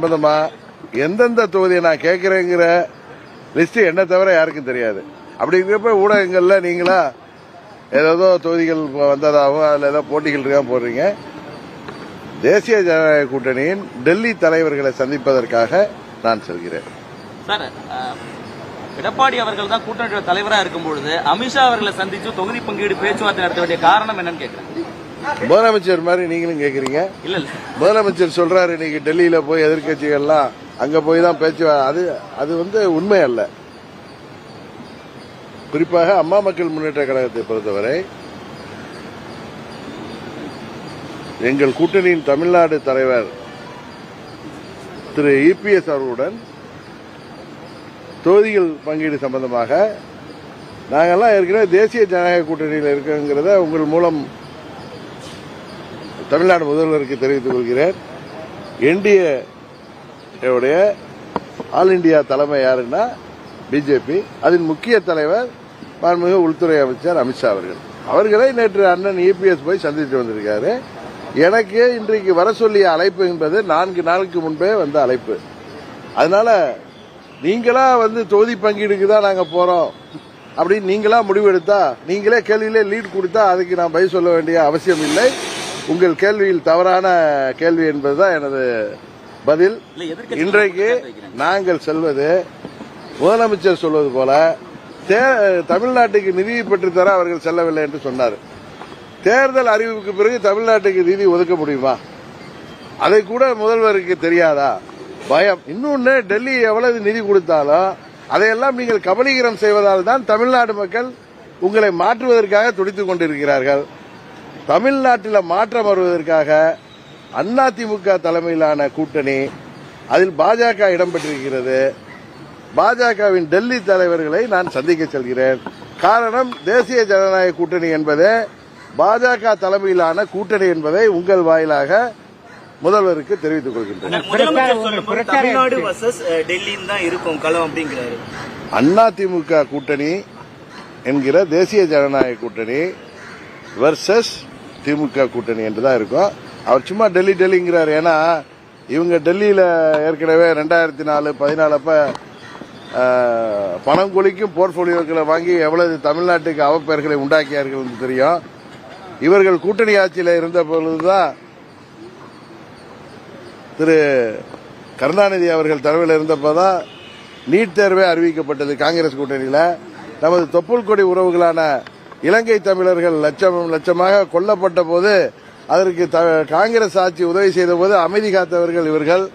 சம்பந்தமா எந்தெந்த தொகுதியை நான் கேட்கிறேங்கிற லிஸ்ட் என்ன தவிர யாருக்கும் தெரியாது. அப்படி இருக்கிறப்ப ஊடகங்கள்ல நீங்களா ஏதோ தொகுதிகள் வந்ததாகவும் அதுல ஏதோ போட்டிகள் இருக்கா போடுறீங்க. தேசிய ஜனநாயக கூட்டணியின் டெல்லி தலைவர்களை சந்திப்பதற்காக நான் செல்கிறேன். சார், எடப்பாடி அவர்கள் தான் கூட்டணி தலைவராக இருக்கும் பொழுது அமித்ஷா அவர்களை சந்திச்சு தொகுதி பங்கீடு பேச்சுவார்த்தை நடத்த வேண்டிய காரணம் என்னன்னு கேட்கிறேன். முதலமைச்சர் மாதிரி நீங்களும் கேக்குறீங்க. இல்ல இல்ல, முதலமைச்சர் சொல்றாரு இன்னைக்கு டெல்லியில போய் எதிர்கட்சிகள்லாம் அங்க போய் தான் பேச்சு. அது உண்மை அல்ல. குறிப்பாக அம்மா மக்கள் முன்னேற்ற கழகத்தை பொறுத்தவரை எங்கள் கூட்டணியின் தமிழ்நாடு தலைவர் திரு இபிஎஸ் அவர்களுடன் தொகுதிகள் பங்கீடு சம்பந்தமாக நாங்கெல்லாம் ஏற்கனவே தேசிய ஜனநாயக கூட்டணியில் இருக்கிறத உங்கள் மூலம் தமிழ்நாடு முதல்வருக்கு தெரிவித்துக் கொள்கிறேன். என்டிஏ ஆல் இண்டியா தலைமை யாருன்னா பிஜேபி. அதன் முக்கிய தலைவர் மாண்புமிகு உள்துறை அமைச்சர் அமித்ஷா அவர்களை நேற்று அண்ணன் இபிஎஸ் போய் சந்தித்து வந்திருக்காரு. எனக்கு இன்றைக்கு வர சொல்லிய அழைப்பு என்பது 4 நாளுக்கு முன்பே வந்த அழைப்பு. அதனால நீங்களா தொகுதி பங்கீடுக்கு தான் நாங்க போறோம் அப்படின்னு நீங்களா முடிவெடுத்தா, நீங்களே கேள்வியிலே லீட் கொடுத்தா அதுக்கு நான் பதில் சொல்ல வேண்டிய அவசியம் இல்லை. உங்கள் கேள்வியில் தவறான கேள்வி என்பதுதான் எனது பதில். இன்றைக்கு நாங்கள் செல்வது முதலமைச்சர் சொல்வது போல தமிழ்நாட்டுக்கு நிதி பெற்றுத்தர அவர்கள் செல்லவில்லை என்று சொன்னார். தேர்தல் அறிவிப்புக்கு பிறகு தமிழ்நாட்டுக்கு நிதி ஒதுக்க முடியுமா? அதை கூட முதல்வருக்கு தெரியாதா? பயம். இன்னொன்னு, டெல்லி எவ்வளவு நிதி கொடுத்தாலும் அதையெல்லாம் நீங்கள் கபலீகரம் செய்வதால் தான் தமிழ்நாடு மக்கள் உங்களை மாற்றுவதற்காக துடித்துக் கொண்டிருக்கிறார்கள். தமிழ்நாட்டில் மாற்றம் வருவதற்காக அதிமுக தலைமையிலான கூட்டணி, அதில் பாஜக இடம்பெற்றிருக்கிறது. பாஜகவின் டெல்லி தலைவர்களை நான் சந்திக்க செல்கிறேன். காரணம், தேசிய ஜனநாயக கூட்டணி என்பது பாஜக தலைமையிலான கூட்டணி என்பதை உங்கள் வாயிலாக முதல்வருக்கு தெரிவித்துக் கொள்கின்றேன். அதிமுக கூட்டணி என்கிற தேசிய ஜனநாயக கூட்டணி வெர்சஸ் திமுக கூட்டணி என்றுதான் இருக்கும். அவர் சும்மா டெல்லிங்கிறார். ஏன்னா இவங்க டெல்லியில ஏற்கனவே 2014 அப்ப பணம் கொளிக்கும் போர்ட்போலியோக்களை வாங்கி எவ்வளவு தமிழ்நாட்டுக்கு அவப்பெயர்களை உண்டாக்கியார்கள் என்று தெரியும். இவர்கள் கூட்டணி ஆட்சியில் இருந்த பொழுதுதான் திரு கருணாநிதி அவர்கள் தலைமையில் இருந்தப்போதான் நீட் தேர்வே அறிவிக்கப்பட்டது காங்கிரஸ் கூட்டணியில. நமது தொப்புள் கொடி உறவுகளான இலங்கை தமிழர்கள் லட்சமாக கொல்லப்பட்ட போது அதற்கு காங்கிரஸ் ஆட்சி உதவி செய்த போது அமைதி காத்தவர்கள் இவர்கள்.